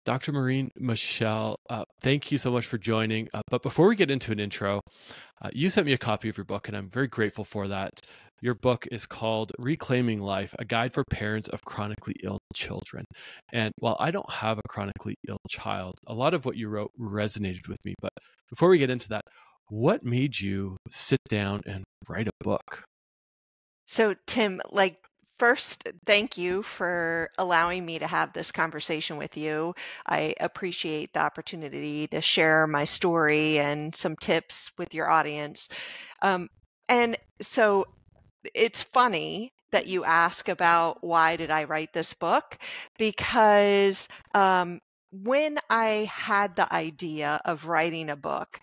Dr. Maureen Michele, thank you so much for joining. But before we get into an intro, you sent me a copy of your book, and I'm very grateful for that. Your book is called Reclaiming Life, a guide for parents of chronically ill children. And while I don't have a chronically ill child, a lot of what you wrote resonated with me. But before we get into that, what made you sit down and write a book? So, Tim, first, thank you for allowing me to have this conversation with you. I appreciate the opportunity to share my story and some tips with your audience. And so it's funny that you ask about why did I write this book, because when I had the idea of writing a book,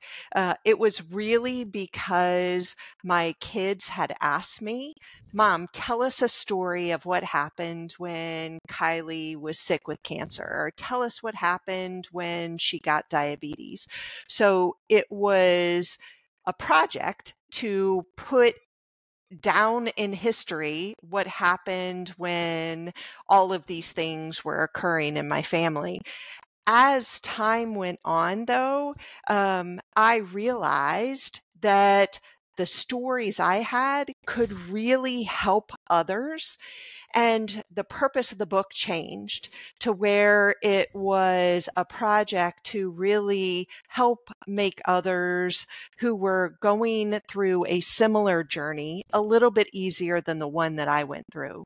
it was really because my kids had asked me, Mom, tell us a story of what happened when Kylie was sick with cancer, or tell us what happened when she got diabetes. So it was a project to put down in history what happened when all of these things were occurring in my family. As time went on, though, I realized that the stories I had could really help others. And the purpose of the book changed to where it was a project to really help make others who were going through a similar journey a little bit easier than the one that I went through.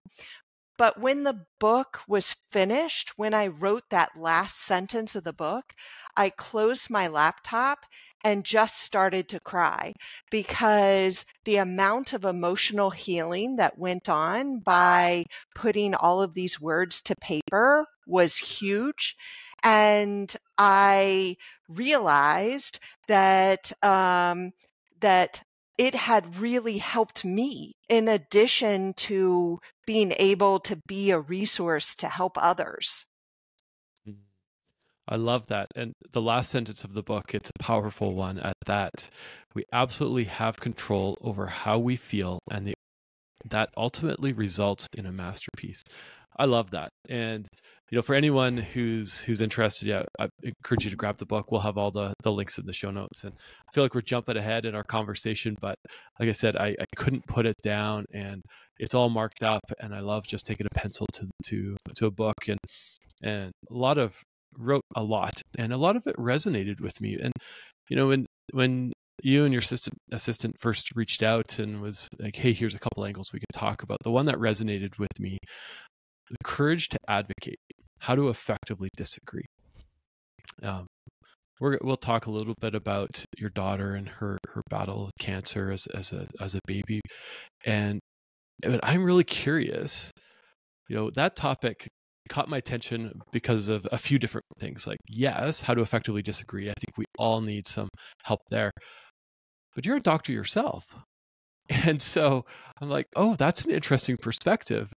But when the book was finished, when I wrote that last sentence of the book, I closed my laptop and just started to cry, because the amount of emotional healing that went on by putting all of these words to paper was huge. And I realized that that it had really helped me, in addition to being able to be a resource to help others. I love that. And the last sentence of the book, it's a powerful one at that. We absolutely have control over how we feel, and that ultimately results in a masterpiece. I love that. And for anyone who's interested, I encourage you to grab the book. We'll have all the links in the show notes. And I feel like we're jumping ahead in our conversation, but like I said, I couldn't put it down, and it's all marked up. And I love just taking a pencil to a book, and wrote a lot, and a lot of it resonated with me. And when you and your assistant first reached out and was like, hey, here's a couple angles we could talk about, the one that resonated with me: the courage to advocate, how to effectively disagree. We'll talk a little bit about your daughter and her battle with cancer as a baby, and I'm really curious. That topic caught my attention because of a few different things. Like, yes, how to effectively disagree. I think we all need some help there. But you're a doctor yourself. And so I'm like, oh, that's an interesting perspective.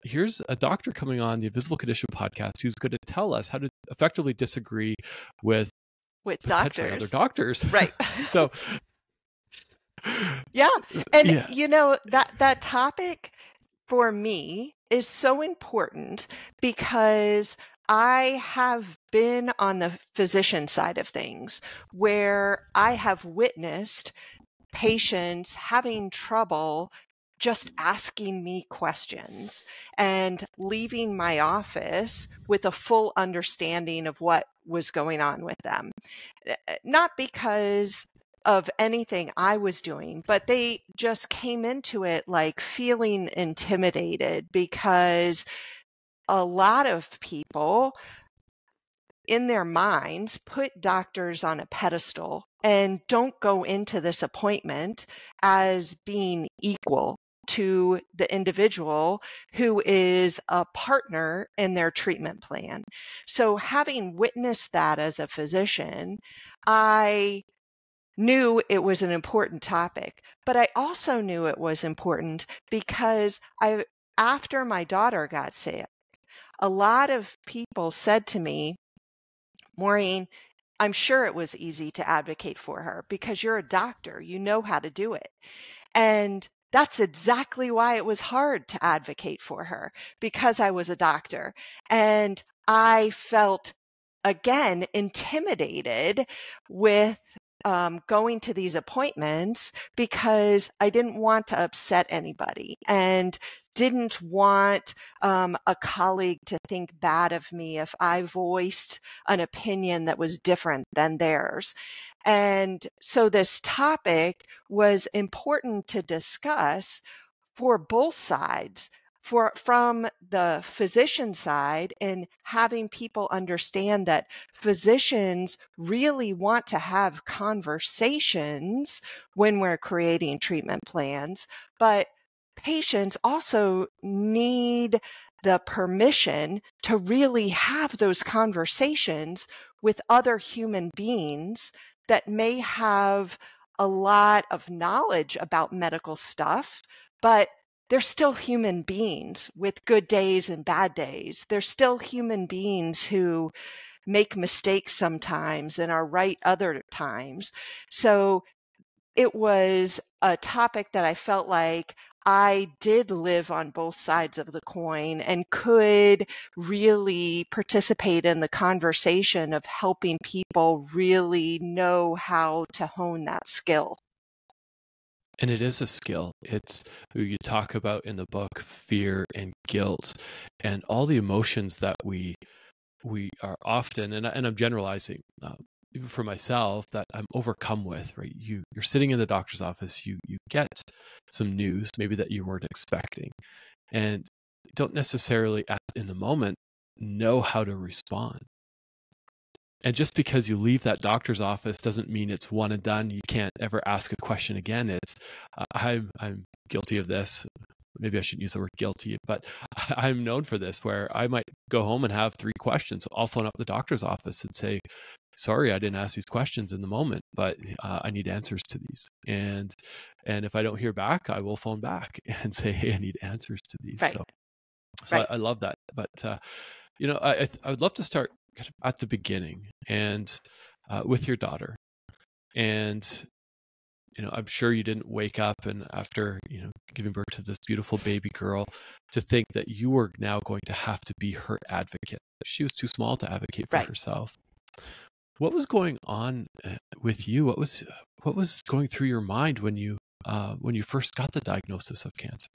Here's a doctor coming on the Invisible Condition podcast who's going to tell us how to effectively disagree with potentially other doctors. Right. So yeah. And that topic for me is so important, because I have been on the physician side of things, where I have witnessed patients having trouble just asking me questions and leaving my office with a full understanding of what was going on with them. Not because of anything I was doing, but they just came into it like feeling intimidated, because a lot of people in their minds put doctors on a pedestal and don't go into this appointment as being equal to the individual who is a partner in their treatment plan. So having witnessed that as a physician, I knew it was an important topic, but I also knew it was important because after my daughter got sick, a lot of people said to me, Maureen, I'm sure it was easy to advocate for her because you're a doctor, you know how to do it. And that's exactly why it was hard to advocate for her, because I was a doctor and I felt again, intimidated with going to these appointments because I didn't want to upset anybody and didn't want a colleague to think bad of me if I voiced an opinion that was different than theirs. And so this topic was important to discuss for both sides, from the physician side, and having people understand that physicians really want to have conversations when we're creating treatment plans, but patients also need the permission to really have those conversations with other human beings that may have a lot of knowledge about medical stuff, but they're still human beings with good days and bad days. They're still human beings who make mistakes sometimes and are right other times. So it was a topic that I felt like I did live on both sides of the coin and could really participate in the conversation of helping people really know how to hone that skill. And it is a skill. It's, you talk about in the book, fear and guilt and all the emotions that we are often, and I'm generalizing, even for myself, that I'm overcome with, right? You're sitting in the doctor's office, you get some news maybe that you weren't expecting, and don't necessarily in the moment know how to respond. And just because you leave that doctor's office doesn't mean it's one and done. You can't ever ask a question again. It's I'm guilty of this. Maybe I shouldn't use the word guilty, but I'm known for this, where I might go home and have 3 questions. I'll phone up the doctor's office and say, sorry, I didn't ask these questions in the moment, but I need answers to these. And if I don't hear back, I will phone back and say, hey, I need answers to these. Right. So Right. I love that. But, I would love to start at the beginning and with your daughter. And I'm sure you didn't wake up and after, giving birth to this beautiful baby girl, to think that you were now going to have to be her advocate. She was too small to advocate for herself. What was going on with you? What was going through your mind when you first got the diagnosis of cancer?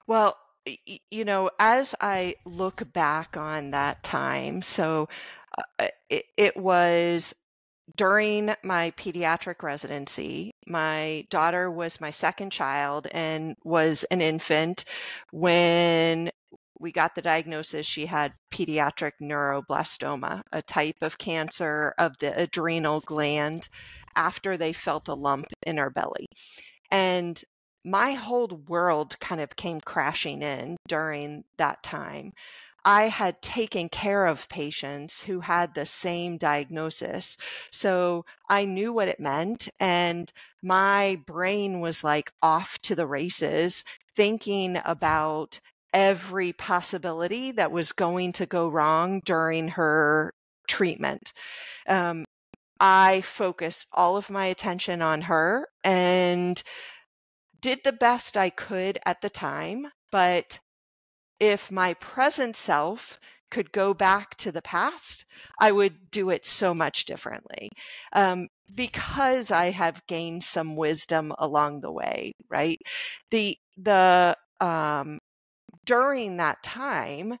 Well, as I look back on that time, so it was during my pediatric residency. My daughter was my second child and was an infant when we got the diagnosis. She had pediatric neuroblastoma, a type of cancer of the adrenal gland, after they felt a lump in her belly. And my whole world kind of came crashing in during that time. I had taken care of patients who had the same diagnosis. So I knew what it meant. And my brain was like off to the races, thinking about every possibility that was going to go wrong during her treatment. I focused all of my attention on her and did the best I could at the time. But if my present self could go back to the past, I would do it so much differently, because I have gained some wisdom along the way, right? During that time,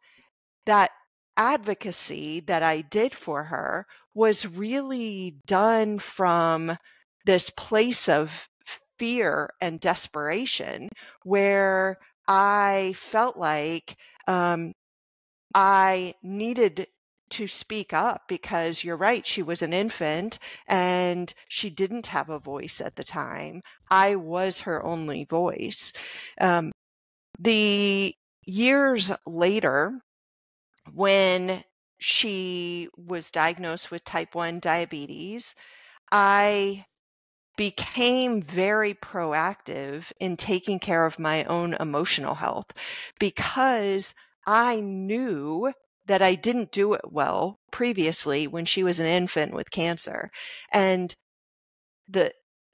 that advocacy that I did for her was really done from this place of fear and desperation, where I felt like I needed to speak up, because you're right, she was an infant and she didn't have a voice at the time. I was her only voice. The years later, when she was diagnosed with type 1 diabetes, I became very proactive in taking care of my own emotional health, because I knew that I didn't do it well previously when she was an infant with cancer. And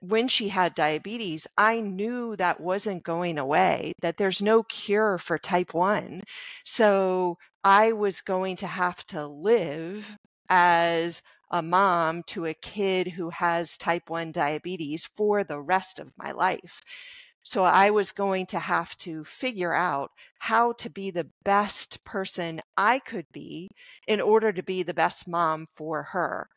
when she had diabetes, I knew that wasn't going away, that there's no cure for type 1. So I was going to have to live as a mom to a kid who has type 1 diabetes for the rest of my life. So I was going to have to figure out how to be the best person I could be in order to be the best mom for her.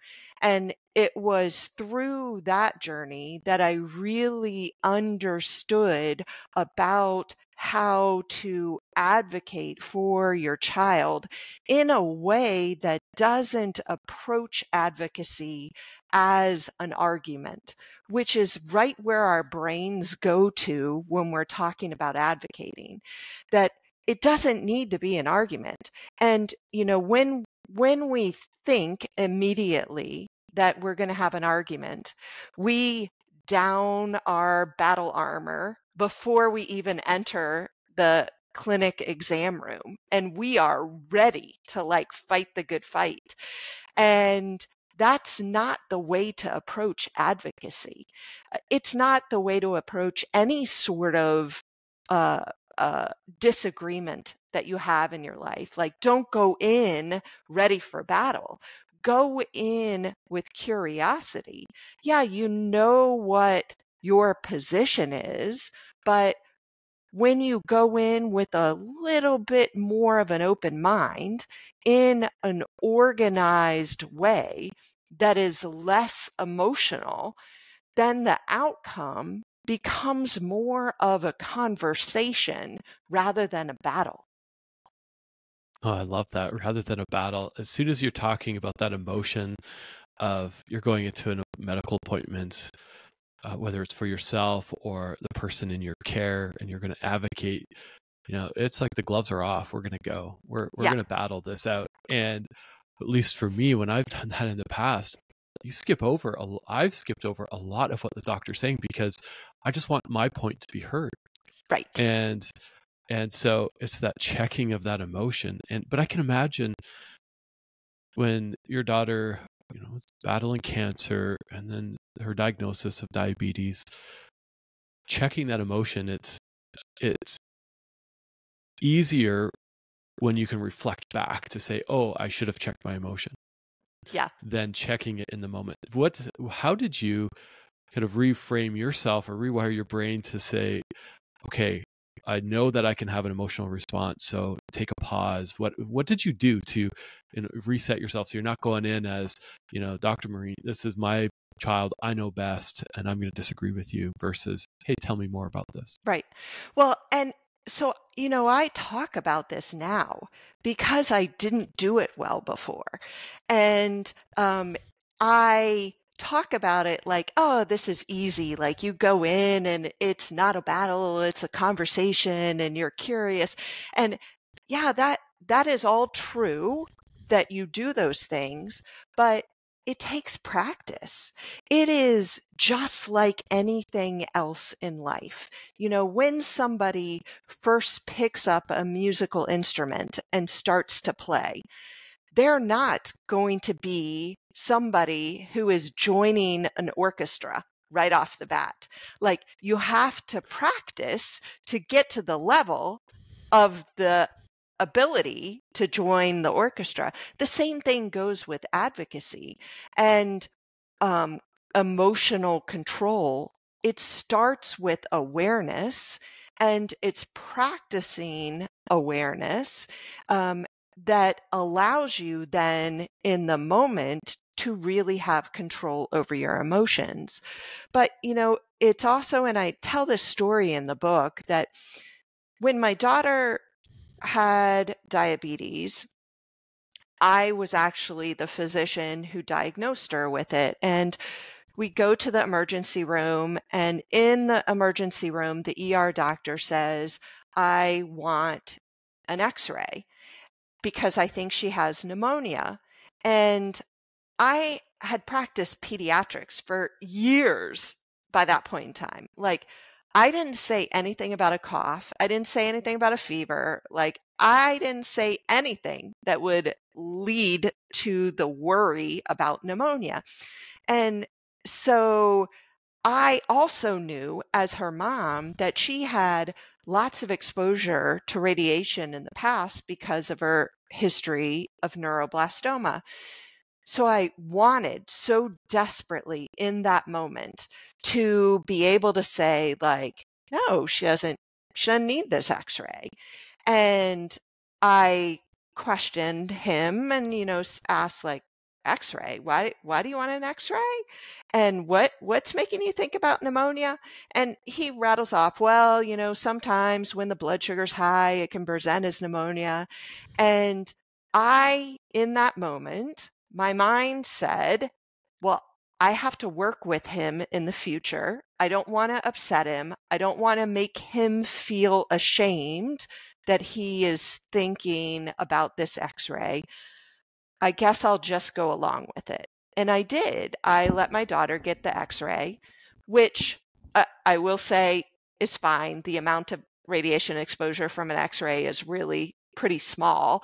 And it was through that journey that I really understood about how to advocate for your child in a way that doesn't approach advocacy as an argument, which is right where our brains go to when we're talking about advocating, that it doesn't need to be an argument. And, when we think immediately that we're going to have an argument, we down our battle armor before we even enter the clinic exam room, and we are ready to fight the good fight. And that's not the way to approach advocacy. It's not the way to approach any sort of uh, disagreement that you have in your life. Don't go in ready for battle. Go in with curiosity. Yeah, you know what your position is, but when you go in with a little bit more of an open mind in an organized way that is less emotional, then the outcome becomes more of a conversation rather than a battle. Oh, I love that. Rather than a battle, as soon as you're talking about that emotion of you're going into a medical appointment, whether it's for yourself or the person in your care, and you're going to advocate, it's like the gloves are off. We're going to go. We're Yeah. going to battle this out. And at least for me, when I've done that in the past, I've skipped over a lot of what the doctor's saying because I just want my point to be heard. Right. And so it's that checking of that emotion. But I can imagine when your daughter, is battling cancer and then her diagnosis of diabetes, checking that emotion, it's easier when you can reflect back to say, oh, I should have checked my emotion. Yeah. Than checking it in the moment. How did you kind of reframe yourself or rewire your brain to say, okay, I know that I can have an emotional response, so take a pause. What did you do to reset yourself so you're not going in as, Dr. Maureen, this is my child, I know best, and I'm going to disagree with you, versus, hey, tell me more about this. Right. Well, and so, I talk about this now because I didn't do it well before. And I talk about it like, oh, this is easy. Like you go in and it's not a battle, it's a conversation and you're curious. And yeah, that is all true that you do those things, but it takes practice. It is just like anything else in life. When somebody first picks up a musical instrument and starts to play, they're not going to be somebody who is joining an orchestra right off the bat. You have to practice to get to the level of the ability to join the orchestra. The same thing goes with advocacy and emotional control. It starts with awareness, and it's practicing awareness that allows you then in the moment to really have control over your emotions. But, it's also, and I tell this story in the book, that when my daughter had diabetes, I was actually the physician who diagnosed her with it. And we go to the emergency room, and in the emergency room, the ER doctor says, I want an x-ray because I think she has pneumonia. And I had practiced pediatrics for years by that point in time. I didn't say anything about a cough. I didn't say anything about a fever. I didn't say anything that would lead to the worry about pneumonia. And so I also knew as her mom that she had lots of exposure to radiation in the past because of her history of neuroblastoma. So I wanted so desperately in that moment to be able to say, like, no, she doesn't need this x-ray. And I questioned him and, asked, like, x-ray, why do you want an x-ray? And what's making you think about pneumonia? And he rattles off, well, sometimes when the blood sugar's high, it can present as pneumonia. And in that moment, my mind said, well, I have to work with him in the future. I don't want to upset him. I don't want to make him feel ashamed that he is thinking about this x-ray. I guess I'll just go along with it. And I did. I let my daughter get the x-ray, which I will say is fine. The amount of radiation exposure from an x-ray is really pretty small.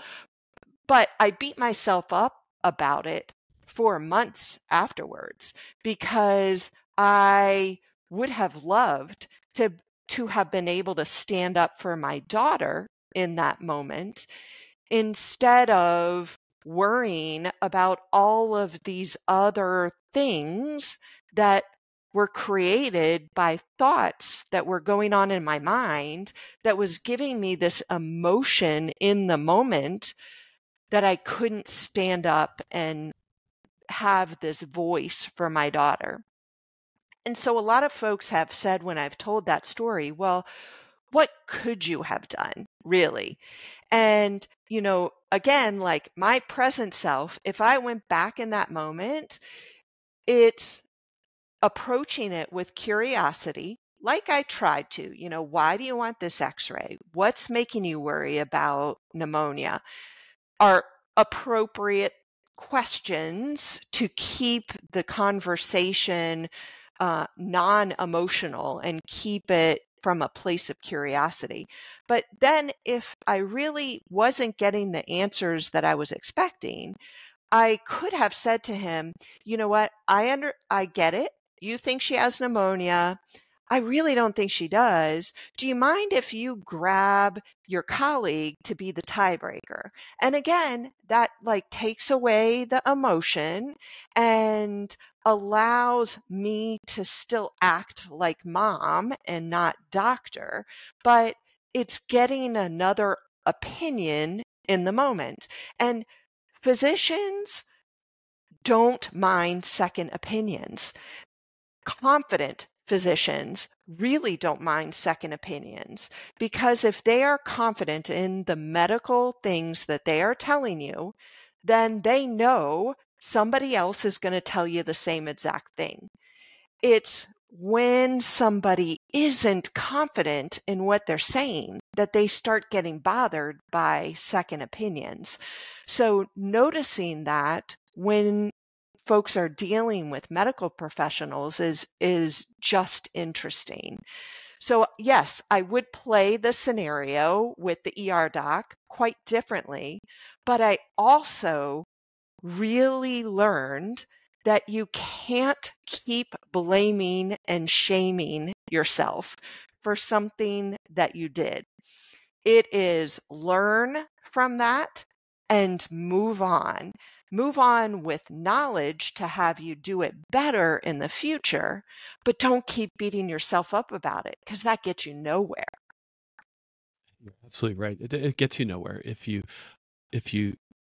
But I beat myself up about it for months afterwards because I would have loved to have been able to stand up for my daughter in that moment instead of worrying about all of these other things that were created by thoughts that were going on in my mind that was giving me this emotion in the moment that I couldn't stand up and have this voice for my daughter. And so a lot of folks have said when I've told that story, well, what could you have done, really? And, again, like my present self, if I went back in that moment, it's approaching it with curiosity, like I tried to. Why do you want this x-ray? What's making you worry about pneumonia? Are appropriate questions to keep the conversation non-emotional and keep it from a place of curiosity. But then if I really wasn't getting the answers that I was expecting, I could have said to him, you know what, I get it. You think she has pneumonia. I really don't think she does. Do you mind if you grab your colleague to be the tiebreaker? And again, that like takes away the emotion and allows me to still act like mom and not doctor, but it's getting another opinion in the moment. And physicians don't mind second opinions. Confident physicians really don't mind second opinions because if they are confident in the medical things that they are telling you, then they know somebody else is going to tell you the same exact thing. It's when somebody isn't confident in what they're saying that they start getting bothered by second opinions. So noticing that when folks are dealing with medical professionals is just interesting. So yes, I would play the scenario with the ER doc quite differently, but I also really learned that you can't keep blaming and shaming yourself for something that you did. It is learn from that and move on. Move on with knowledge to have you do it better in the future, but don't keep beating yourself up about it because that gets you nowhere. You're absolutely right. It gets you nowhere if you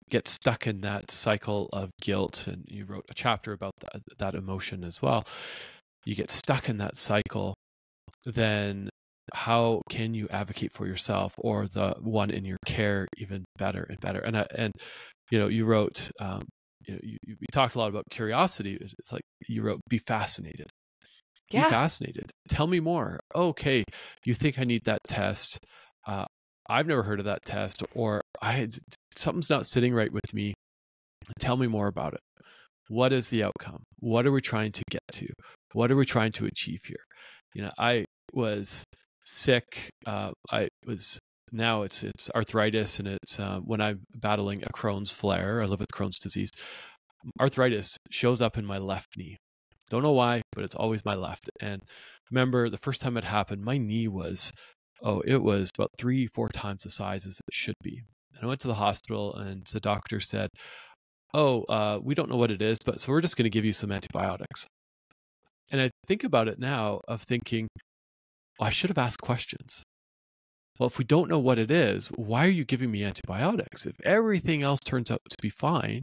get stuck in that cycle of guilt. And you wrote a chapter about that emotion as well. You get stuck in that cycle, then how can you advocate for yourself or the one in your care even better and better? And you wrote, we talked a lot about curiosity. It's like you wrote, be fascinated. Be Yeah. fascinated. Tell me more. Okay, you think I need that test? I've never heard of that test, or something's not sitting right with me. Tell me more about it. What is the outcome? What are we trying to get to? What are we trying to achieve here? I was sick. Now it's arthritis, and it's when I'm battling a Crohn's flare. I live with Crohn's disease. Arthritis shows up in my left knee. Don't know why, but it's always my left. And remember the first time it happened, my knee was about 3-4 times the size as it should be. And I went to the hospital and the doctor said, oh, we don't know what it is, but so we're just going to give you some antibiotics. And I think about it now of thinking, I should have asked questions. Well, if we don't know what it is, why are you giving me antibiotics? If everything else turns out to be fine,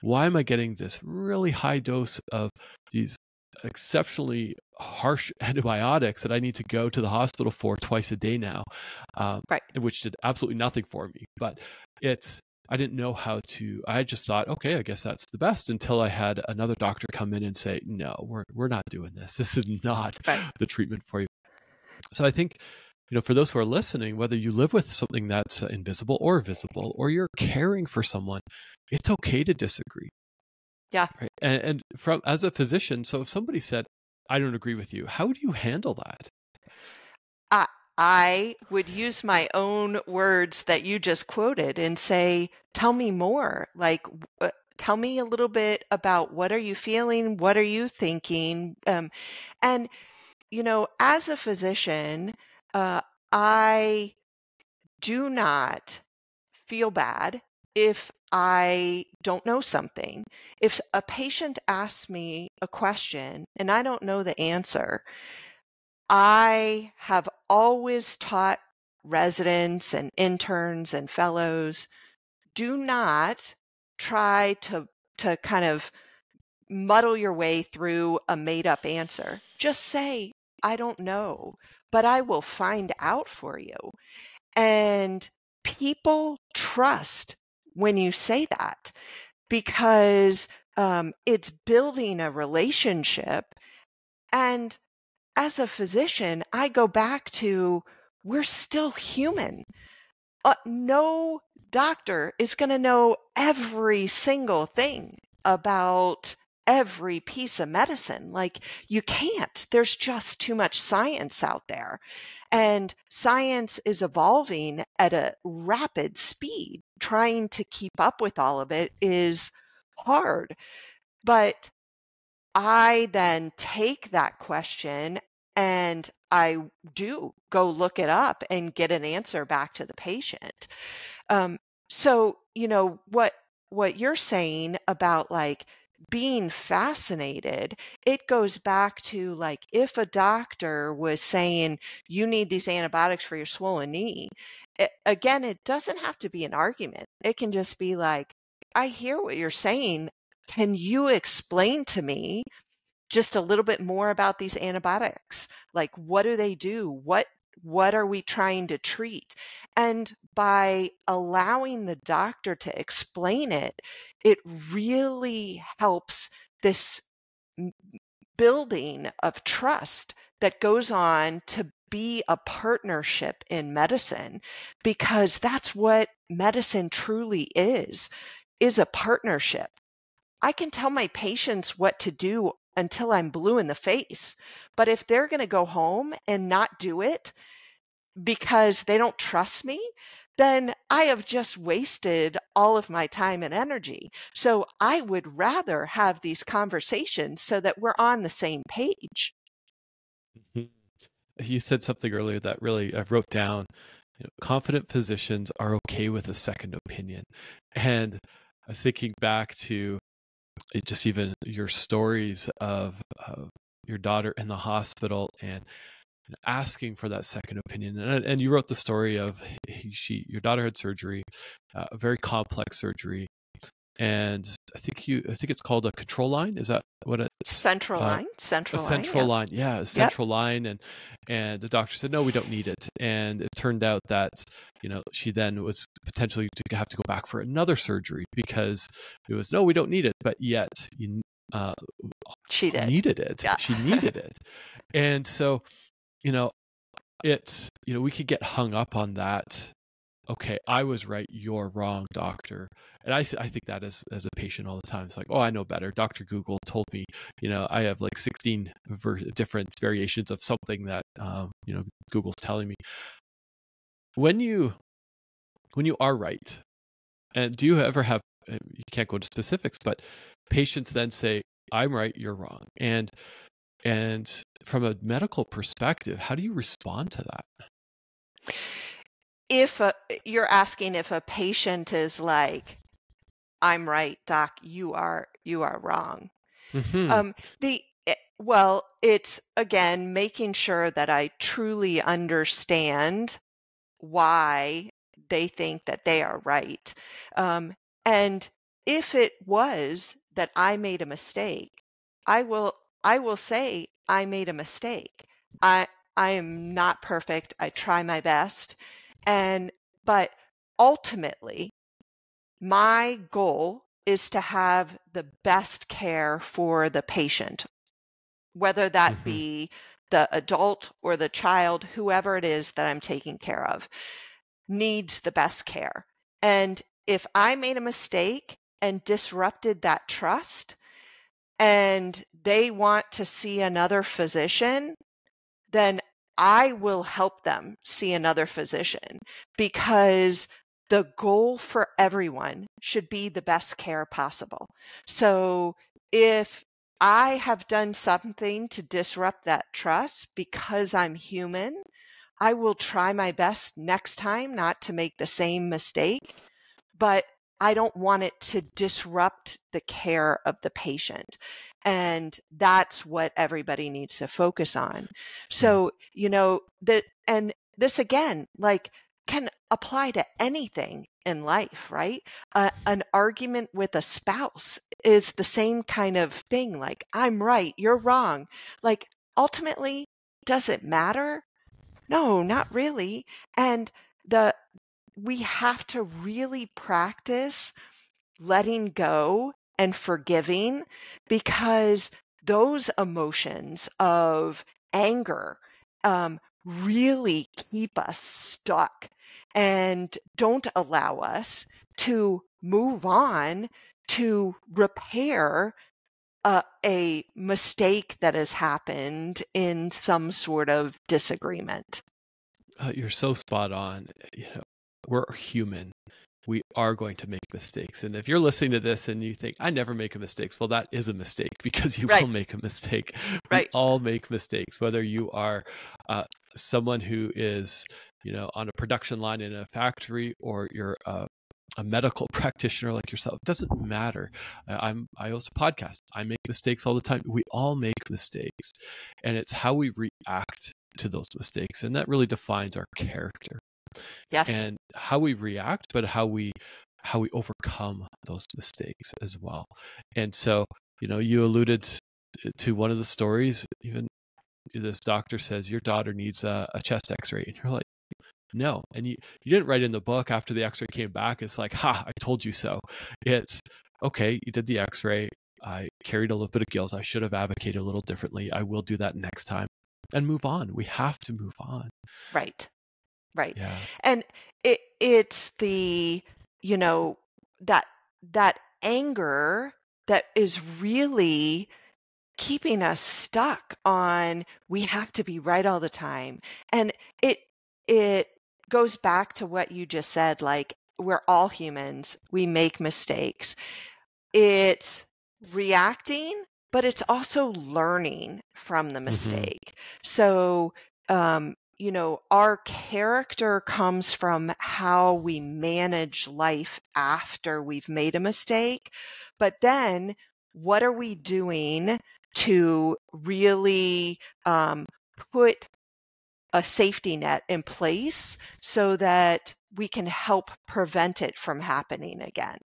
why am I getting this really high dose of these exceptionally harsh antibiotics that I need to go to the hospital for twice a day now, Right. which did absolutely nothing for me. But I didn't know how to, I just thought, okay, I guess that's the best, until I had another doctor come in and say, no, we're not doing this. This is not Right. the treatment for you. So I think, for those who are listening, whether you live with something that's invisible or visible, or you're caring for someone, it's okay to disagree. Yeah. Right. And from as a physician, so if somebody said, I don't agree with you, how would you handle that? I would use my own words that you just quoted and say, tell me more. Like, tell me a little bit about what are you feeling? What are you thinking? And, as a physician, I do not feel bad if I don't know something. If a patient asks me a question and I don't know the answer, I have always taught residents and interns and fellows, do not try to kind of muddle your way through a made up answer. Just say, I don't know, but I will find out for you. And people trust when you say that, because it's building a relationship. And as a physician, I go back to, we're still human. No doctor is going to know every single thing about every piece of medicine. Like, you can't. There's just too much science out there. And science is evolving at a rapid speed. Trying to keep up with all of it is hard. But I then take that question and I do go look it up and get an answer back to the patient. So, what you're saying about like being fascinated, it goes back to like, if a doctor was saying, you need these antibiotics for your swollen knee, again, it doesn't have to be an argument. It can just be like, I hear what you're saying. Can you explain to me just a little bit more about these antibiotics? Like, what do they do? What are we trying to treat? And by allowing the doctor to explain it, it really helps this building of trust that goes on to be a partnership in medicine, because that's what medicine truly is a partnership. I can tell my patients what to do until I'm blue in the face. But if they're going to go home and not do it because they don't trust me, then I have just wasted all of my time and energy. So I would rather have these conversations so that we're on the same page. Mhm. You said something earlier that really I wrote down. Confident physicians are okay with a second opinion. And I was thinking back to just even your stories of your daughter in the hospital and asking for that second opinion. And you wrote the story of your daughter had surgery, a very complex surgery, and I think it's called a control line. Is that what it's? Central line. A Central central line. line, yeah, a central line, and the doctor said no, we don't need it, and it turned out that she then was potentially to have to go back for another surgery because it was no, we don't need it, but yet She did. needed it. Yeah. She needed it, and so it's we could get hung up on that. Okay, I was right, you're wrong, doctor. And I think that as a patient all the time. It's like, oh, I know better. Dr. Google told me, I have like 16 different variations of something that, Google's telling me. When you are right, and do you ever have, you can't go into specifics, but patients then say, I'm right, you're wrong. And from a medical perspective, how do you respond to that? If you're asking if a patient is like, I'm right, doc, you are wrong. Hmm. Well, it's again making sure that I truly understand why they think that they are right. Um, and if it was that I made a mistake, I will I will say I made a mistake. I I am not perfect. I try my best. And but ultimately, my goal is to have the best care for the patient, whether that Hmm. be the adult or the child, whoever it is that I'm taking care of needs the best care. And if I made a mistake and disrupted that trust and they want to see another physician, then I will help them see another physician, because the goal for everyone should be the best care possible. So if I have done something to disrupt that trust because I'm human, I will try my best next time not to make the same mistake, but I don't want it to disrupt the care of the patient. And that's what everybody needs to focus on. Yeah. So, and this again, like, can apply to anything in life, right? An argument with a spouse is the same kind of thing. Like, I'm right, you're wrong. Like, ultimately, does it matter? No, not really. And the we have to really practice letting go and forgiving, because those emotions of anger really keep us stuck and don't allow us to move on to repair a mistake that has happened in some sort of disagreement. You're so spot on. We're human. We are going to make mistakes. And if you're listening to this and you think, I never make a mistake, well, that is a mistake, because you Right, will make a mistake. We right, all make mistakes, whether you are someone who is, on a production line in a factory, or you're a medical practitioner like yourself. It doesn't matter. I host a podcast. I make mistakes all the time. We all make mistakes. And it's how we react to those mistakes. And that really defines our character, yes, and how we react, but how we overcome those mistakes as well. And so, you alluded to one of the stories. Even this doctor says your daughter needs a chest X-ray, and you're like, no. And you didn't write in the book after the X-ray came back, it's like, ha, I told you so. It's okay. You did the X-ray. I carried a little bit of guilt. I should have advocated a little differently. I will do that next time, and move on. We have to move on. right. Right. Yeah. And it's the, you know, that that anger that is really keeping us stuck on we have to be right all the time. And it goes back to what you just said, like, we're all humans, we make mistakes. It's reacting, but it's also learning from the Hmm. mistake. So, our character comes from how we manage life after we've made a mistake. But then, what are we doing to really put a safety net in place so that we can help prevent it from happening again?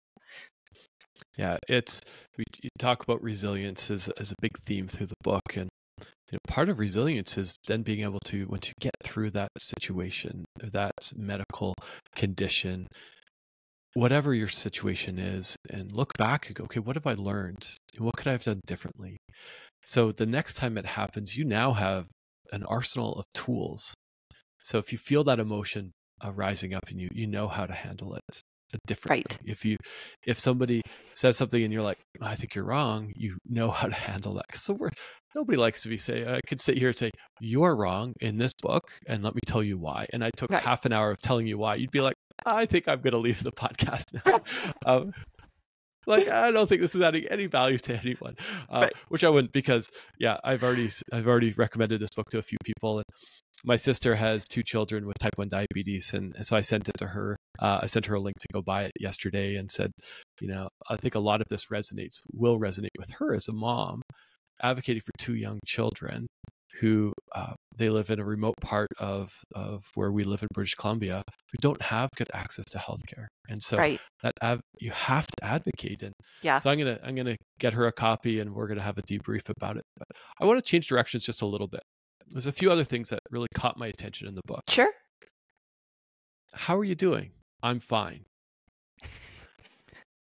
Yeah, we you talk about resilience as a big theme through the book, and part of resilience is then being able to, once you get through that situation, or that medical condition, whatever your situation is, and look back and go, okay, what have I learned? What could I have done differently? So the next time it happens, you now have an arsenal of tools. So if you feel that emotion rising up in you, you know how to handle it differently. Right. If somebody says something and you're like, I think you're wrong, you know how to handle that. So nobody likes to be say, I could sit here and say, you're wrong in this book, and let me tell you why. And I took Right. half an hour of telling you why. You'd be like, I think I'm going to leave the podcast now. Like, I don't think this is adding any value to anyone, Right. which I wouldn't, because yeah, I've already recommended this book to a few people. And my sister has 2 children with type 1 diabetes, and so I sent it to her. I sent her a link to go buy it yesterday, and said, I think a lot of this will resonate with her as a mom advocating for 2 young children who they live in a remote part of where we live in British Columbia, who don't have good access to healthcare. And so Right. you have to advocate. And Yeah. so I'm gonna get her a copy, and we're gonna have a debrief about it. But I want to change directions just a little bit. There's a few other things that really caught my attention in the book. Sure. How are you doing? I'm fine.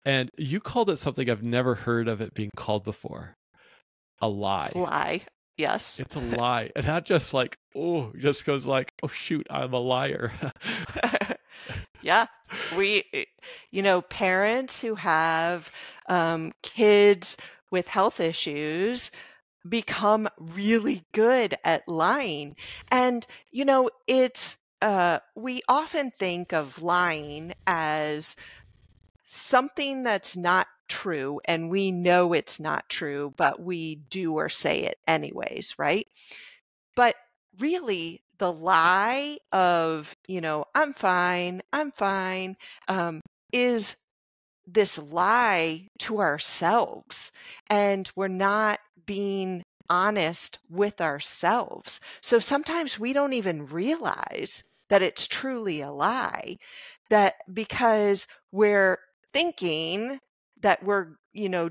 And you called it something I've never heard of it being called before. A lie. Lie. Yes. It's a lie. And that just just goes like, oh shoot, I'm a liar. Yeah. Parents who have kids with health issues become really good at lying. And, we often think of lying as something that's not true, and we know it's not true, but we do or say it anyways, right? But really, the lie of, I'm fine, is this lie to ourselves, and we're not being honest with ourselves. So sometimes we don't even realize that it's truly a lie, that because we're thinking that we're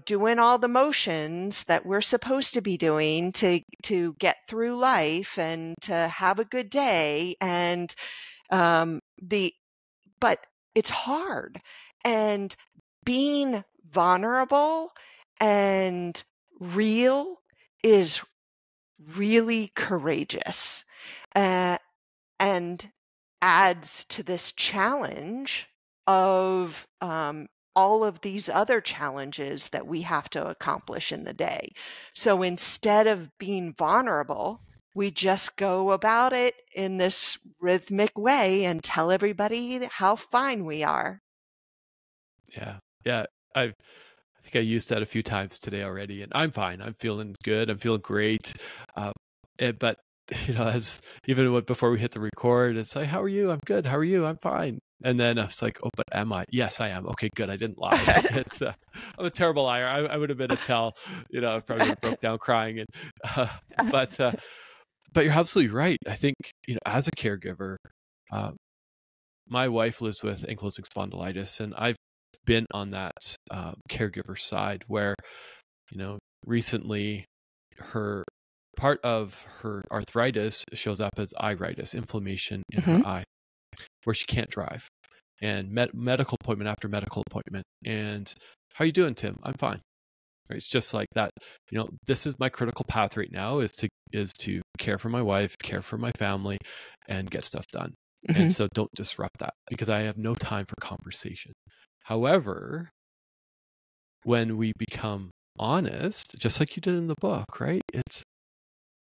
doing all the motions that we're supposed to be doing to get through life and to have a good day, and but it's hard, and being vulnerable and real is really courageous, and adds to this challenge of all of these other challenges that we have to accomplish in the day. So instead of being vulnerable, we just go about it in this rhythmic way and tell everybody how fine we are. Yeah. Yeah. I think I used that a few times today already, and I'm fine. I'm feeling good. I'm feeling great. But as even before we hit the record, it's like, how are you? I'm good. How are you? I'm fine. And then I was like, oh, but am I? Yes, I am. Okay, good. I didn't lie. I'm a terrible liar. I would have been a tell. I probably would have broke down crying. And but you're absolutely right. I think as a caregiver, my wife lives with ankylosing spondylitis, and I've been on that caregiver side where, recently part of her arthritis shows up as iritis, inflammation in her eye, where she can't drive, and medical appointment after medical appointment. And how you doing, Tim? I'm fine. Right? It's just like that. This is my critical path right now, is to care for my wife, care for my family, and get stuff done. And so don't disrupt that, because I have no time for conversation. However, when we become honest, just like you did in the book, right? It's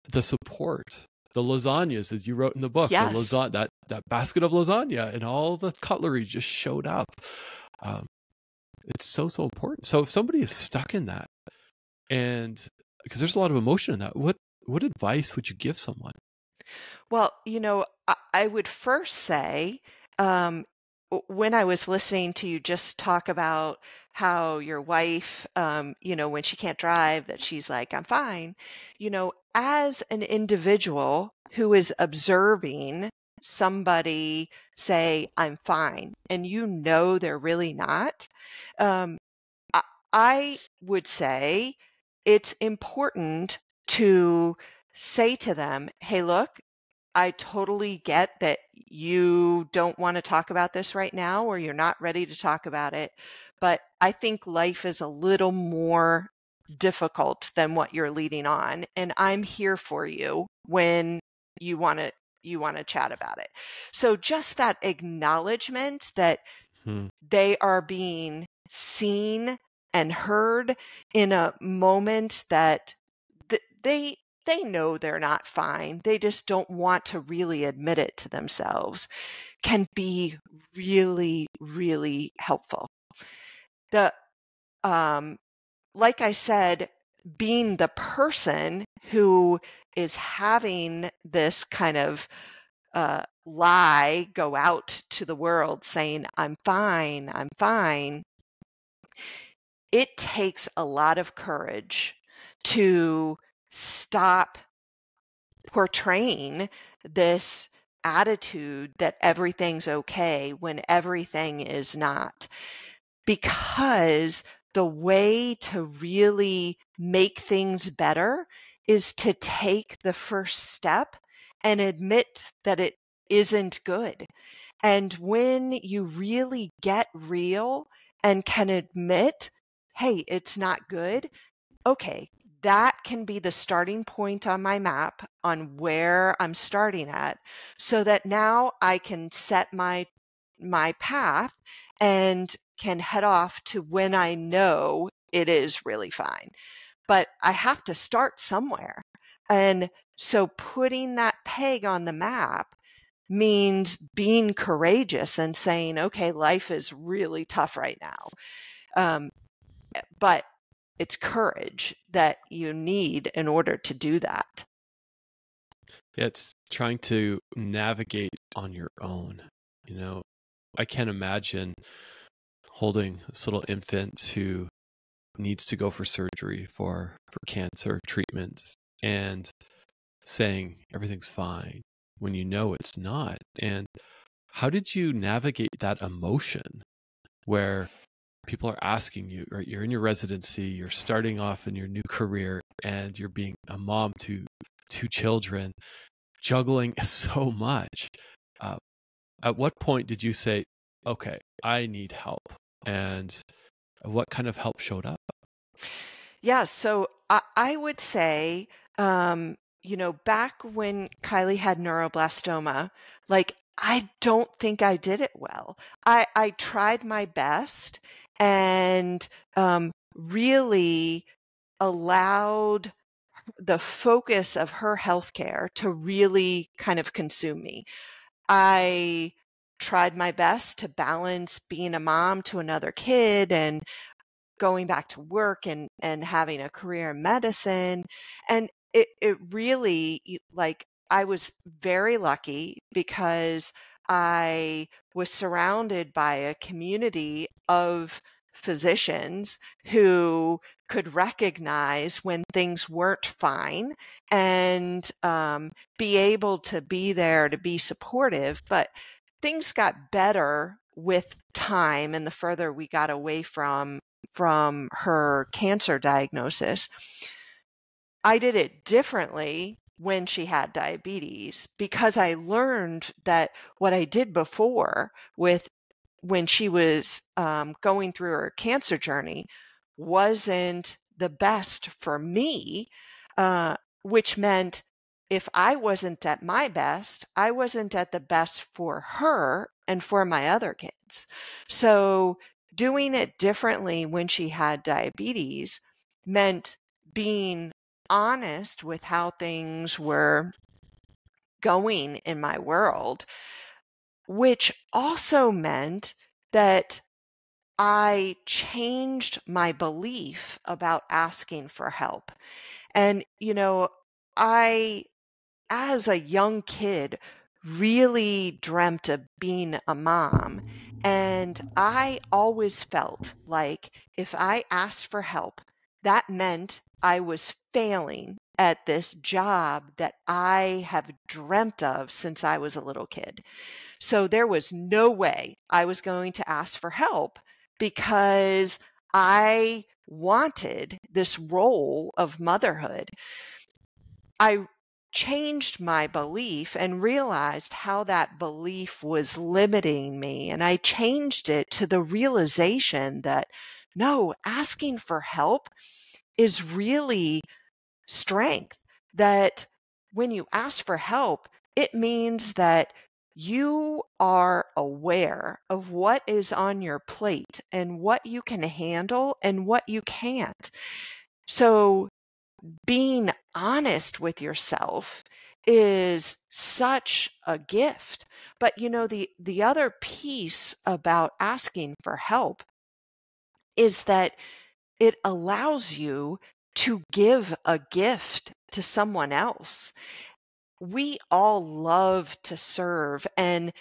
the support, the lasagnas, as you wrote in the book, Yes. that basket of lasagna and all the cutlery just showed up. It's so important. So if somebody is stuck in that, and because there's a lot of emotion in that, what advice would you give someone? Well, I would first say, when I was listening to you just talk about how your wife, when she can't drive, that she's like, I'm fine, as an individual who is observing somebody say, I'm fine, and they're really not, um, I would say it's important to say to them, hey, look, I totally get that you don't want to talk about this right now, or you're not ready to talk about it. But I think life is a little more difficult than what you're leading on. And I'm here for you when you want to chat about it. So just that acknowledgement that they are being seen and heard in a moment that they know they're not fine. They just don't want to really admit it to themselves, can be really, really helpful. The like I said, being the person who is having this kind of lie go out to the world saying, I'm fine, it takes a lot of courage to stop portraying this attitude that everything's okay when everything is not. Because the way to really make things better is to take the first step and admit that it isn't good. And when you really get real and can admit, hey, it's not good, okay, that can be the starting point on my map on where I'm starting at, so that now I can set my path and can head off to when I know it is really fine. But I have to start somewhere. And so putting that peg on the map means being courageous and saying, okay, life is really tough right now. But it's courage that you need in order to do that. It's trying to navigate on your own. You know, I can't imagine holding this little infant who needs to go for surgery for cancer treatment and saying everything's fine when you know it's not. And how did you navigate that emotion where people are asking you, right? You're in your residency, you're starting off in your new career, and you're being a mom to two children, juggling so much. At what point did you say, okay, I need help? And what kind of help showed up? Yeah, so I would say, back when Kylie had neuroblastoma, like, I don't think I did it well. I tried my best and really allowed the focus of her healthcare to really kind of consume me. I tried my best to balance being a mom to another kid and going back to work and having a career in medicine. And it really, like, I was very lucky because I was surrounded by a community of physicians who could recognize when things weren't fine and be able to be there to be supportive. But things got better with time, and the further we got away from her cancer diagnosis. I did it differently when she had diabetes because I learned that what I did before with when she was going through her cancer journey wasn't the best for me, which meant if I wasn't at my best, I wasn't at the best for her and for my other kids. So doing it differently when she had diabetes meant being honest with how things were going in my world, which also meant that I changed my belief about asking for help. And, I, as a young kid, really dreamt of being a mom. And I always felt like if I asked for help, that meant I was failing at this job that I have dreamt of since I was a little kid. So there was no way I was going to ask for help because I wanted this role of motherhood. I changed my belief and realized how that belief was limiting me. And I changed it to the realization that no, asking for help is really strength. That when you ask for help, it means that you are aware of what is on your plate and what you can handle and what you can't. So being honest with yourself is such a gift. But the other piece about asking for help is that it allows you to give a gift to someone else. We all love to serve and,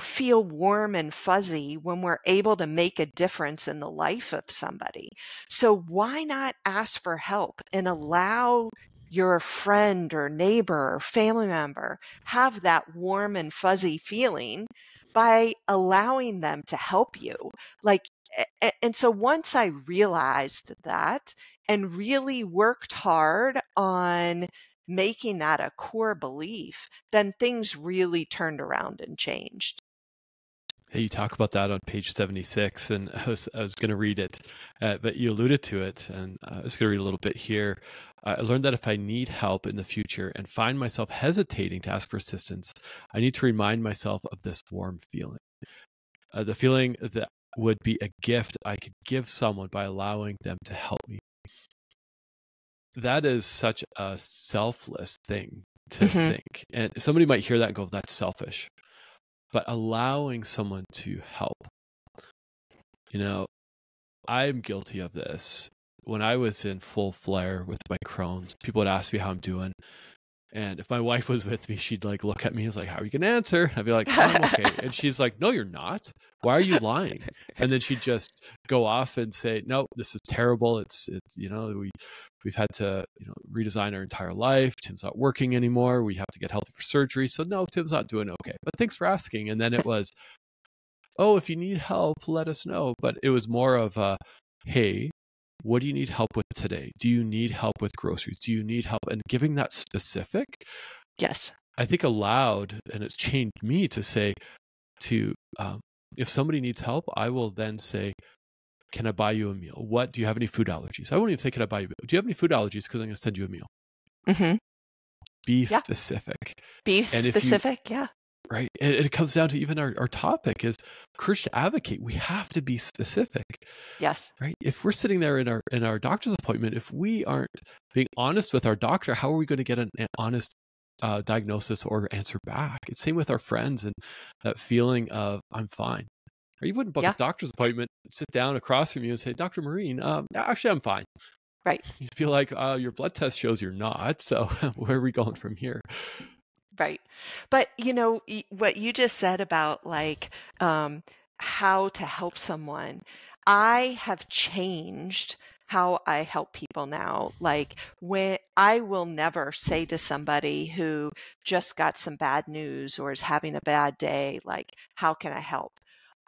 feel warm and fuzzy when we're able to make a difference in the life of somebody. So why not ask for help and allow your friend or neighbor or family member have that warm and fuzzy feeling by allowing them to help you? Like, and so once I realized that and really worked hard on making that a core belief, then things really turned around and changed. Hey, you talk about that on page 76, and I was going to read it, but you alluded to it, and I was going to read a little bit here. I learned that if I need help in the future and find myself hesitating to ask for assistance, I need to remind myself of this warm feeling. The feeling that would be a gift I could give someone by allowing them to help me. That is such a selfless thing to Hmm. think. And somebody might hear that and go, that's selfish. But allowing someone to help, you know, I'm guilty of this. When I was in full flare with my Crohn's, people would ask me how I'm doing. And if my wife was with me, she'd like look at me and was like, how are you going to answer? I'd be like, oh, I'm okay. And she's like, no, you're not. Why are you lying? And then she'd just go off and say, no, this is terrible. It's, we've had to, redesign our entire life. Tim's not working anymore. We have to get healthy for surgery. So no, Tim's not doing okay, but thanks for asking. And then it was, oh, if you need help, let us know. But it was more of a, hey, what do you need help with today? Do you need help with groceries? Do you need help? And giving that specific, Yes. I think allowed, and it's changed me to say if somebody needs help, I will then say, can I buy you a meal? What, do you have any food allergies? I won't even say, can I buy you, do you have any food allergies? Because I'm going to send you a meal. Hmm. Be Yeah. specific. Be And if you, specific. Yeah. right. And it comes down to even our topic is courage to advocate. We have to be specific. Yes. Right. If we're sitting there in our doctor's appointment, if we aren't being honest with our doctor, how are we going to get an honest diagnosis or answer back? It's same with our friends and that feeling of I'm fine. Or you wouldn't book a Yeah. doctor's appointment, sit down across from you and say, Dr. Maureen, actually I'm fine. Right. You feel like your blood test shows you're not. So where are we going from here? Right. But what you just said about um, how to help someone, I have changed how I help people now. Like when I will never say to somebody who just got some bad news or is having a bad day, like, how can I help?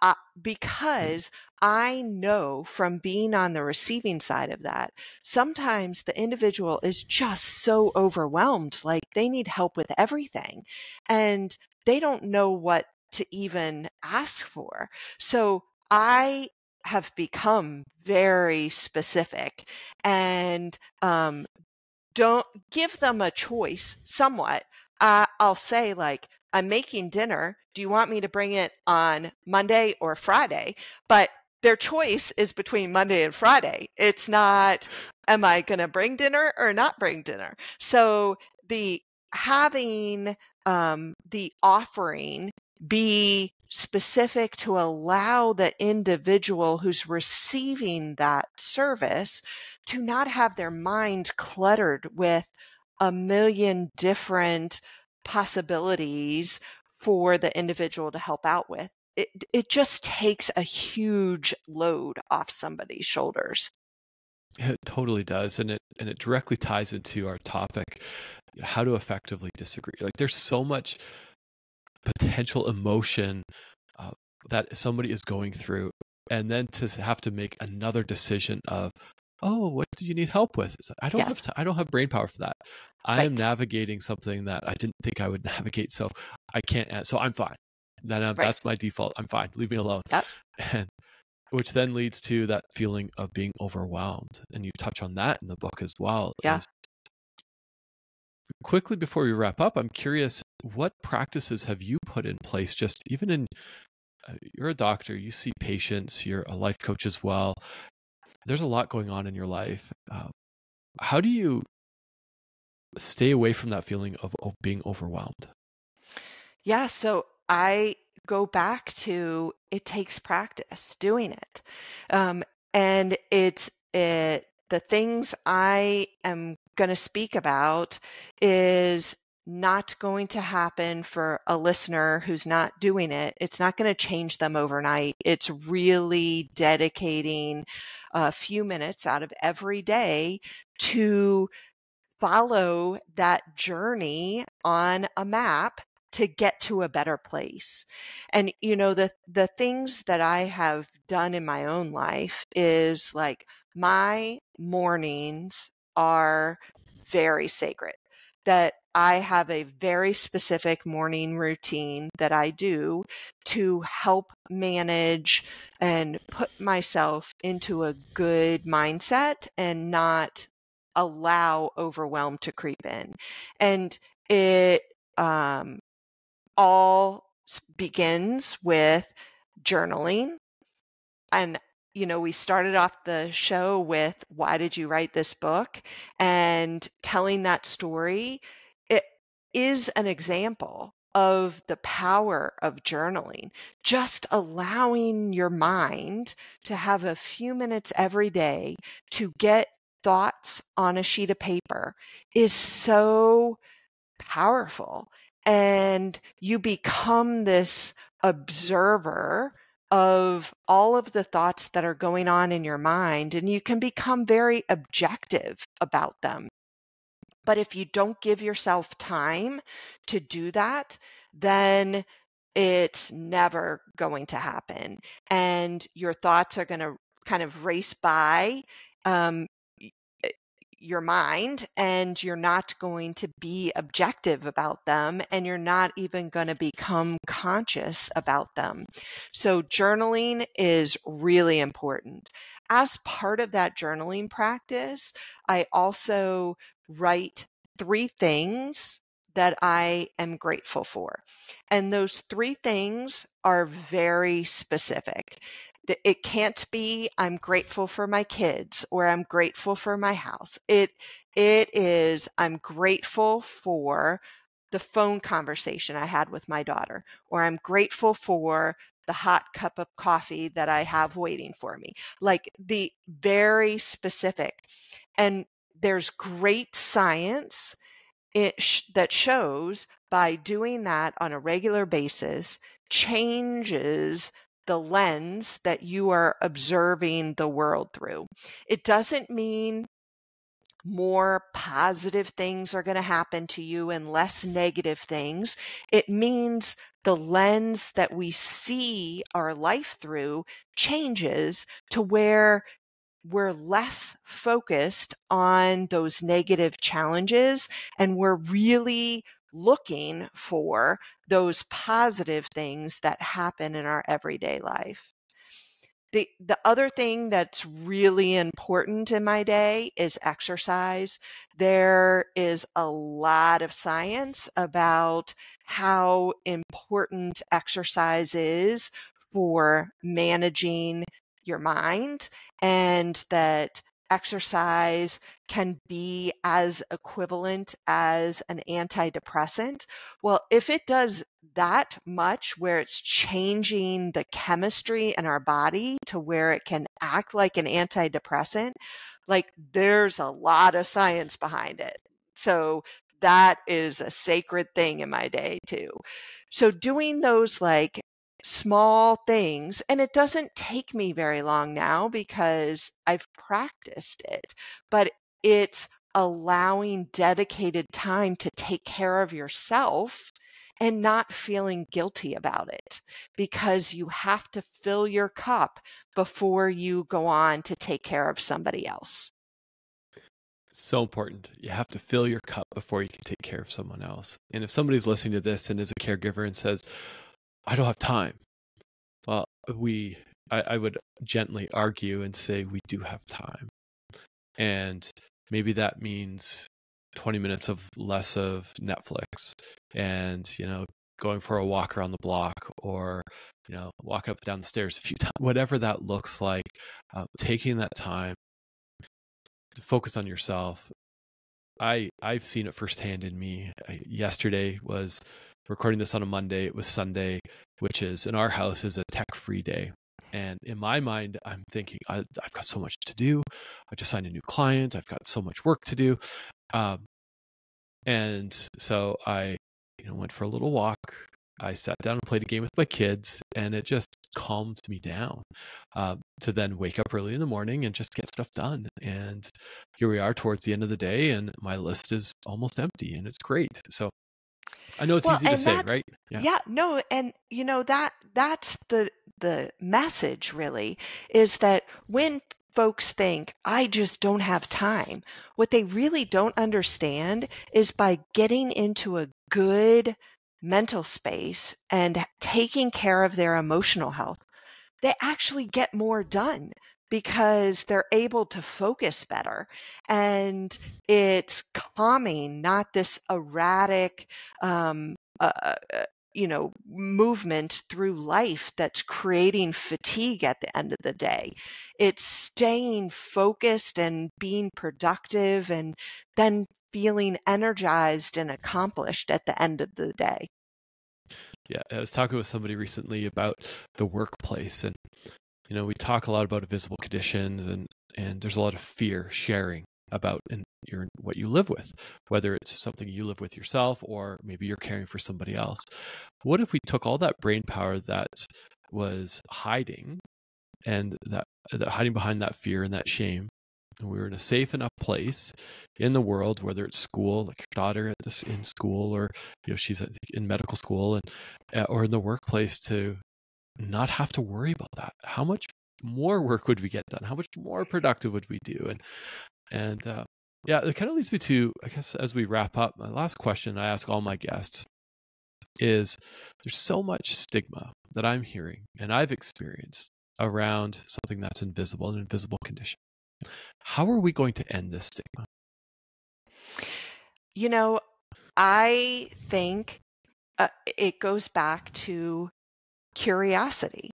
Right. Because I know from being on the receiving side of that, sometimes the individual is just so overwhelmed, like they need help with everything and they don't know what to even ask for. So I have become very specific and don't give them a choice somewhat. I'll say, like, I'm making dinner. Do you want me to bring it on Monday or Friday? But their choice is between Monday and Friday. It's not, am I going to bring dinner or not bring dinner? So the having the offering be specific to allow the individual who's receiving that service to not have their mind cluttered with a million different possibilities for the individual to help out with. It just takes a huge load off somebody's shoulders. It totally does. And it directly ties into our topic, how to effectively disagree. Like there's so much potential emotion uh, that somebody is going through, and then to have to make another decision of, oh, what do you need help with? It's like, Yes, I don't have brain power for that. I am right, navigating something that I didn't think I would navigate, so I can't. So I'm fine. right. That's my default. I'm fine. Leave me alone. Yep, And which then leads to that feeling of being overwhelmed. And you touch on that in the book as well. yeah. Is quickly before we wrap up, I'm curious, what practices have you put in place? Just even in you're a doctor, you see patients, you're a life coach as well. There's a lot going on in your life. How do you stay away from that feeling of being overwhelmed? Yeah, so I go back to it takes practice doing it. And the things I am going to speak about is not going to happen for a listener who's not doing it. It's not going to change them overnight. It's really dedicating a few minutes out of every day to follow that journey on a map to get to a better place. And the things that I have done in my own life is like my mornings are very sacred. That I have a very specific morning routine that I do to help manage and put myself into a good mindset and not allow overwhelm to creep in. And it all begins with journaling. And, we started off the show with, why did you write this book? And telling that story, it is an example of the power of journaling. Just allowing your mind to have a few minutes every day to get thoughts on a sheet of paper is so powerful. And you become this observer of all of the thoughts that are going on in your mind, and you can become very objective about them. But if you don't give yourself time to do that, then it's never going to happen. And your thoughts are going to kind of race by your mind, and you're not going to be objective about them, and you're not even going to become conscious about them. So journaling is really important. As part of that journaling practice, I also write 3 things that I am grateful for. And those 3 things are very specific. It can't be, I'm grateful for my kids, or I'm grateful for my house. It is, I'm grateful for the phone conversation I had with my daughter, or I'm grateful for the hot cup of coffee that I have waiting for me. Like, the very specific. And there's great science that shows by doing that on a regular basis changes the lens that you are observing the world through. It doesn't mean more positive things are going to happen to you and less negative things. It means the lens that we see our life through changes to where we're less focused on those negative challenges, and we're really looking for those positive things that happen in our everyday life. The other thing that's really important in my day is exercise. There is a lot of science about how important exercise is for managing your mind, and that exercise can be as equivalent as an antidepressant. Well, if it does that much, where it's changing the chemistry in our body to where it can act like an antidepressant, like, there's a lot of science behind it. So that is a sacred thing in my day too. So doing those like small things, and it doesn't take me very long now because I've practiced it, but it's allowing dedicated time to take care of yourself and not feeling guilty about it, because you have to fill your cup before you go on to take care of somebody else. So important. You have to fill your cup before you can take care of someone else. And if somebody's listening to this and is a caregiver and says, I don't have time, well, I would gently argue and say we do have time. And maybe that means 20 minutes of less of Netflix, and, going for a walk around the block, or, walking up and down the stairs a few times, whatever that looks like, taking that time to focus on yourself. I've seen it firsthand in me. Yesterday was recording this on a Monday. It was Sunday, which is in our house is a tech-free day. And in my mind, I'm thinking, I've got so much to do. I just signed a new client. I've got so much work to do. Um, and so I, went for a little walk. I sat down and played a game with my kids, and it just calmed me down to then wake up early in the morning and just get stuff done. And here we are towards the end of the day, and my list is almost empty, and it's great. So I know it's Well, easy to and say, that's right? Yeah. yeah, no, and that's the message really is that when folks think I just don't have time, what they really don't understand is by getting into a good mental space and taking care of their emotional health, they actually get more done because they're able to focus better, and it's calming, not this erratic um, uh, uh, movement through life that's creating fatigue at the end of the day. It's staying focused and being productive and then feeling energized and accomplished at the end of the day. Yeah. I was talking with somebody recently about the workplace, and we talk a lot about invisible conditions, and there's a lot of fear sharing about what you live with, whether it's something you live with yourself or maybe you're caring for somebody else. What if we took all that brain power that was hiding, and that hiding behind that fear and that shame, and we were in a safe enough place in the world, whether it's school, like your daughter in school, or she's in medical school, and or in the workplace, to not have to worry about that? How much more work would we get done? How much more productive would we do? And yeah, it kind of leads me to, I guess, as we wrap up, my last question I ask all my guests is: there's so much stigma that I'm hearing and I've experienced around something that's invisible, an invisible condition. How are we going to end this stigma? You know, I think it goes back to curiosity.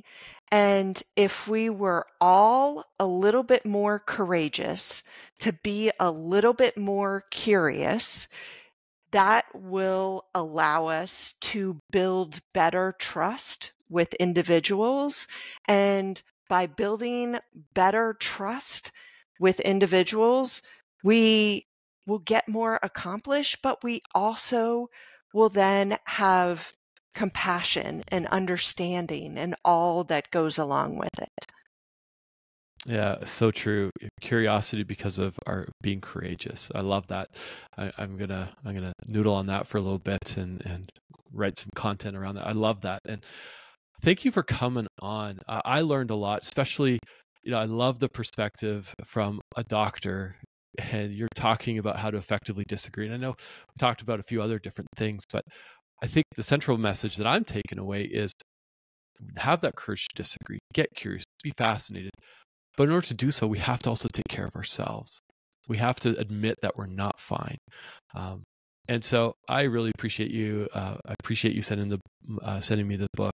And if we were all a little bit more courageous to be a little bit more curious, that will allow us to build better trust with individuals. And by building better trust with individuals, we will get more accomplished, but we also will then have compassion and understanding and all that goes along with it. Yeah, so true. Curiosity because of our being courageous. I love that. I'm gonna noodle on that for a little bit and write some content around that. I love that. And thank you for coming on. I learned a lot, especially, I love the perspective from a doctor, and you're talking about how to effectively disagree. And I know we talked about a few other different things, but I think the central message that I'm taking away is have that courage to disagree, get curious, be fascinated. But in order to do so, we have to also take care of ourselves. We have to admit that we're not fine. Um, and so I really appreciate you. I appreciate you sending me the book.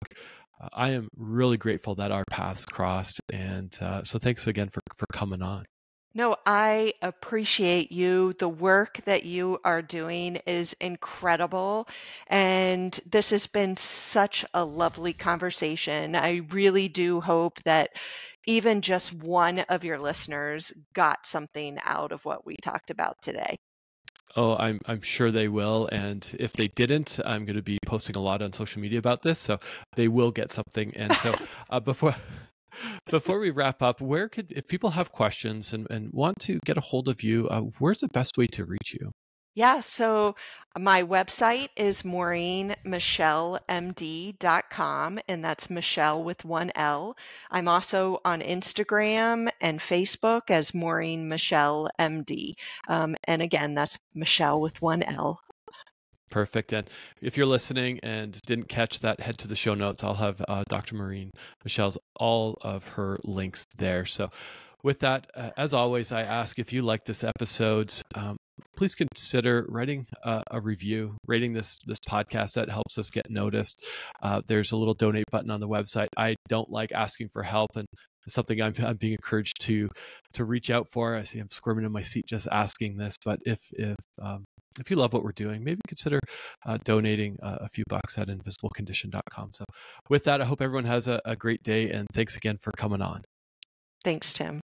I am really grateful that our paths crossed. And so thanks again for coming on. No, I appreciate you. The work that you are doing is incredible. And this has been such a lovely conversation. I really do hope that even just one of your listeners got something out of what we talked about today. Oh, I'm sure they will. And if they didn't, I'm going to be posting a lot on social media about this, so they will get something. And so before we wrap up, if people have questions and want to get a hold of you, where's the best way to reach you? Yeah, so my website is maureenmichelemd.com, and that's Michelle with one L. I'm also on Instagram and Facebook as Maureen Michele MD. And again, that's Michelle with one L. Perfect. And if you're listening and didn't catch that, head to the show notes. I'll have Dr. Maureen Michele's, all of her links there. So with that, as always, I ask, if you like this episode, please consider writing a review, rating this podcast. That helps us get noticed. There's a little donate button on the website. I don't like asking for help, and it's something I'm being encouraged to reach out for. I see I'm squirming in my seat just asking this, but if if you love what we're doing, maybe consider donating a few bucks at invisiblecondition.com. So with that, I hope everyone has a great day, and thanks again for coming on. Thanks, Tim.